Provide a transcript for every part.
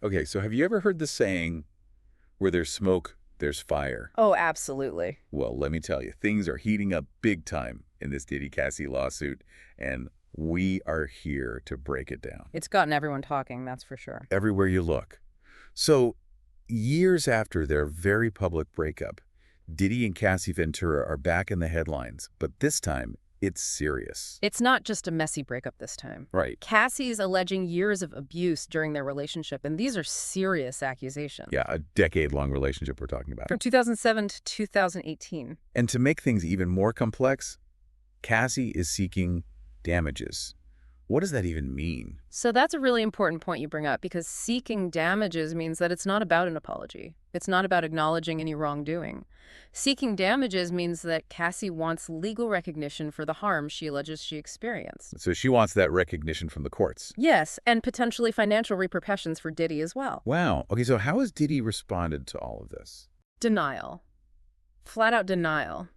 Okay, so have you ever heard the saying, where there's smoke, there's fire? Oh, absolutely. Well, let me tell you, things are heating up big time in this Diddy-Cassie lawsuit, and we are here to break it down. It's gotten everyone talking, that's for sure. Everywhere you look. So, years after their very public breakup, Diddy and Cassie Ventura are back in the headlines, but this time, it's serious. It's not just a messy breakup this time. Right. Cassie's alleging years of abuse during their relationship, and these are serious accusations. Yeah, a decade-long relationship we're talking about. From 2007 to 2018. And to make things even more complex, Cassie is seeking damages. What does that even mean? So that's a really important point you bring up, because seeking damages means that it's not about an apology. It's not about acknowledging any wrongdoing. Seeking damages means that Cassie wants legal recognition for the harm she alleges she experienced. So she wants that recognition from the courts. Yes, and potentially financial repercussions for Diddy as well. Wow. Okay, so how has Diddy responded to all of this? Denial. Flat out denial.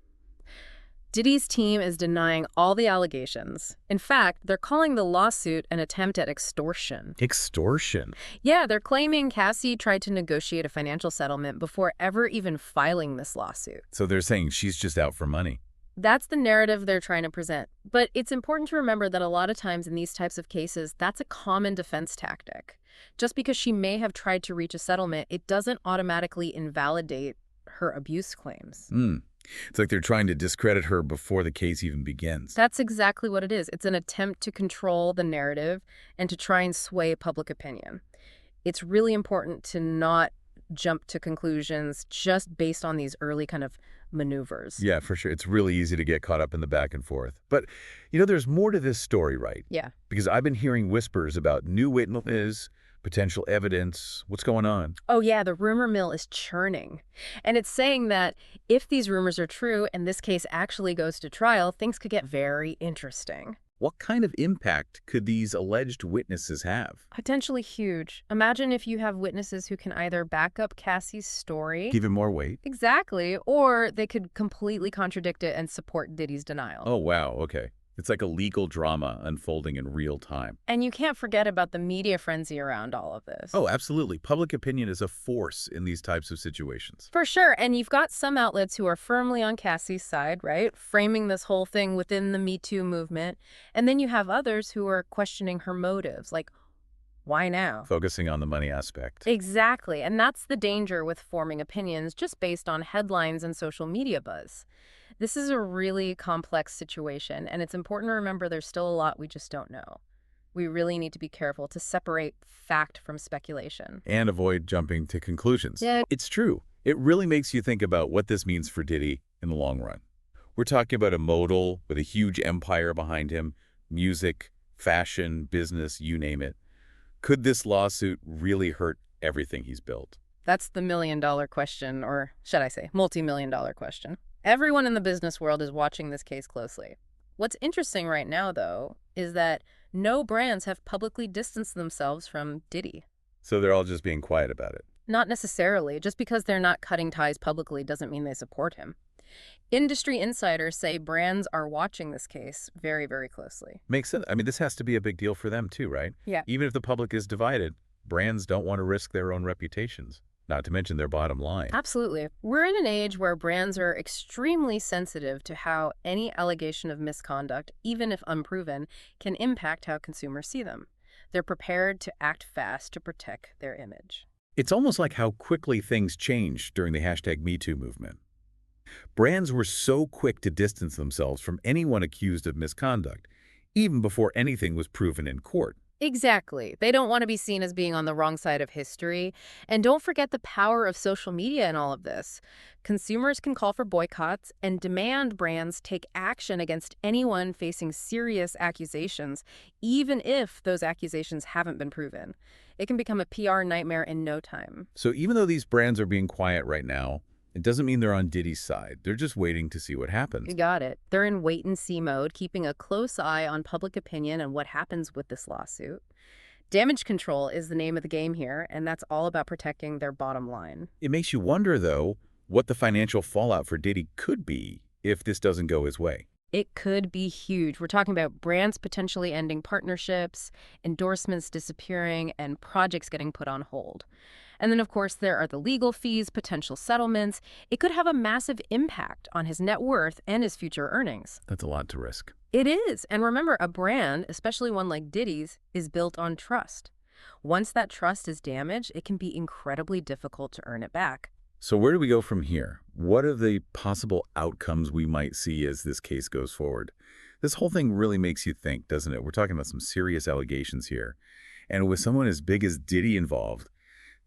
Diddy's team is denying all the allegations. In fact, they're calling the lawsuit an attempt at extortion. Extortion? Yeah, they're claiming Cassie tried to negotiate a financial settlement before ever even filing this lawsuit. So they're saying she's just out for money. That's the narrative they're trying to present. But it's important to remember that a lot of times in these types of cases, that's a common defense tactic. Just because she may have tried to reach a settlement, it doesn't automatically invalidate her abuse claims. It's like they're trying to discredit her before the case even begins. That's exactly what it is. It's an attempt to control the narrative and to try and sway public opinion. It's really important to not jump to conclusions just based on these early kind of maneuvers. Yeah, for sure. It's really easy to get caught up in the back and forth. But, there's more to this story, right? Yeah. Because I've been hearing whispers about new witnesses, potential evidence. What's going on? Oh, yeah, the rumor mill is churning. And it's saying that if these rumors are true and this case actually goes to trial, things could get very interesting. What kind of impact could these alleged witnesses have? Potentially huge. Imagine if you have witnesses who can either back up Cassie's story. Give it more weight? Exactly. Or they could completely contradict it and support Diddy's denial. Oh, wow. Okay. It's like a legal drama unfolding in real time. And you can't forget about the media frenzy around all of this. Oh, absolutely. Public opinion is a force in these types of situations. For sure. And you've got some outlets who are firmly on Cassie's side, right? Framing this whole thing within the Me Too movement. And then you have others who are questioning her motives, like, why now? Focusing on the money aspect. Exactly. And that's the danger with forming opinions just based on headlines and social media buzz. This is a really complex situation, and it's important to remember there's still a lot we just don't know. We really need to be careful to separate fact from speculation. And avoid jumping to conclusions. Yeah. It's true. It really makes you think about what this means for Diddy in the long run. We're talking about a mogul with a huge empire behind him, music, fashion, business, you name it. Could this lawsuit really hurt everything he's built? That's the million-dollar question, or should I say, multi-million-dollar question. Everyone in the business world is watching this case closely. What's interesting right now, though, is that no brands have publicly distanced themselves from Diddy. So they're all just being quiet about it. Not necessarily. Just because they're not cutting ties publicly doesn't mean they support him. Industry insiders say brands are watching this case very, very closely. Makes sense. I mean, this has to be a big deal for them too, right? Yeah. Even if the public is divided, brands don't want to risk their own reputations, not to mention their bottom line. Absolutely. We're in an age where brands are extremely sensitive to how any allegation of misconduct, even if unproven, can impact how consumers see them. They're prepared to act fast to protect their image. It's almost like how quickly things changed during the #MeToo movement. Brands were so quick to distance themselves from anyone accused of misconduct, even before anything was proven in court. Exactly. They don't want to be seen as being on the wrong side of history. And don't forget the power of social media in all of this. Consumers can call for boycotts and demand brands take action against anyone facing serious accusations, even if those accusations haven't been proven. It can become a PR nightmare in no time. So even though these brands are being quiet right now, it doesn't mean they're on Diddy's side. They're just waiting to see what happens. You got it. They're in wait-and-see mode, keeping a close eye on public opinion and what happens with this lawsuit. Damage control is the name of the game here, and that's all about protecting their bottom line. It makes you wonder, though, what the financial fallout for Diddy could be if this doesn't go his way. It could be huge. We're talking about brands potentially ending partnerships, endorsements disappearing, and projects getting put on hold. And then, of course, there are the legal fees, potential settlements. It could have a massive impact on his net worth and his future earnings. That's a lot to risk. It is. And remember, a brand, especially one like Diddy's, is built on trust. Once that trust is damaged, it can be incredibly difficult to earn it back. So where do we go from here? What are the possible outcomes we might see as this case goes forward? This whole thing really makes you think, doesn't it? We're talking about some serious allegations here. And with someone as big as Diddy involved,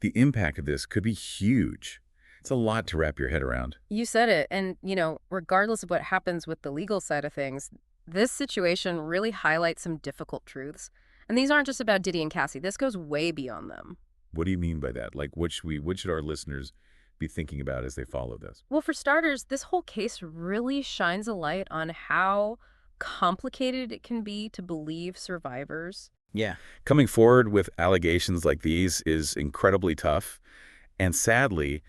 the impact of this could be huge. It's a lot to wrap your head around. You said it. And, regardless of what happens with the legal side of things, this situation really highlights some difficult truths. And these aren't just about Diddy and Cassie. This goes way beyond them. What do you mean by that? Like, what should our listeners be thinking about as they follow this? Well, for starters, this whole case really shines a light on how complicated it can be to believe survivors. Yeah. Coming forward with allegations like these is incredibly tough. And sadly,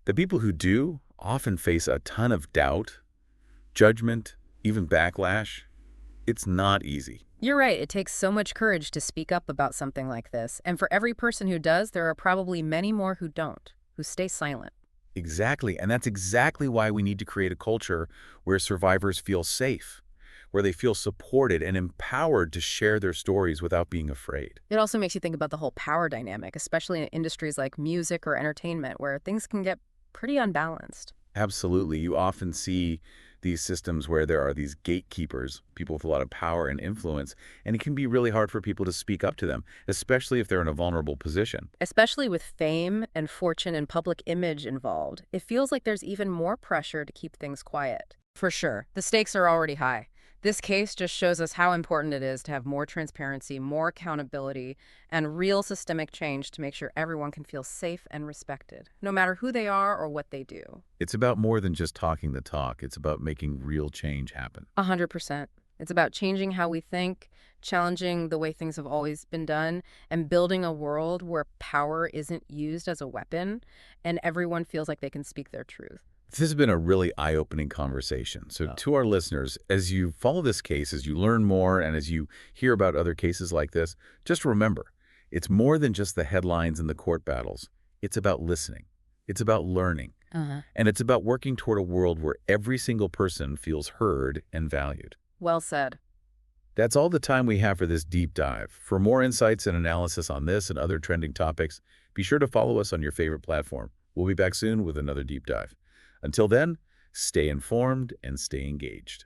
the people who do often face a ton of doubt, judgment, even backlash. It's not easy. You're right. It takes so much courage to speak up about something like this. And for every person who does, there are probably many more who don't, who stay silent. Exactly. And that's exactly why we need to create a culture where survivors feel safe, where they feel supported and empowered to share their stories without being afraid. It also makes you think about the whole power dynamic, especially in industries like music or entertainment, where things can get pretty unbalanced. Absolutely. You often see these systems where there are these gatekeepers, people with a lot of power and influence, and it can be really hard for people to speak up to them, especially if they're in a vulnerable position. Especially with fame and fortune and public image involved, it feels like there's even more pressure to keep things quiet. For sure, the stakes are already high. This case just shows us how important it is to have more transparency, more accountability, and real systemic change to make sure everyone can feel safe and respected, no matter who they are or what they do. It's about more than just talking the talk. It's about making real change happen. 100%. It's about changing how we think, challenging the way things have always been done, and building a world where power isn't used as a weapon and everyone feels like they can speak their truth. This has been a really eye-opening conversation. So to our listeners, as you follow this case, as you learn more, and as you hear about other cases like this, just remember, it's more than just the headlines and the court battles. It's about listening. It's about learning. And it's about working toward a world where every single person feels heard and valued. Well said. That's all the time we have for this deep dive. For more insights and analysis on this and other trending topics, be sure to follow us on your favorite platform. We'll be back soon with another deep dive. Until then, stay informed and stay engaged.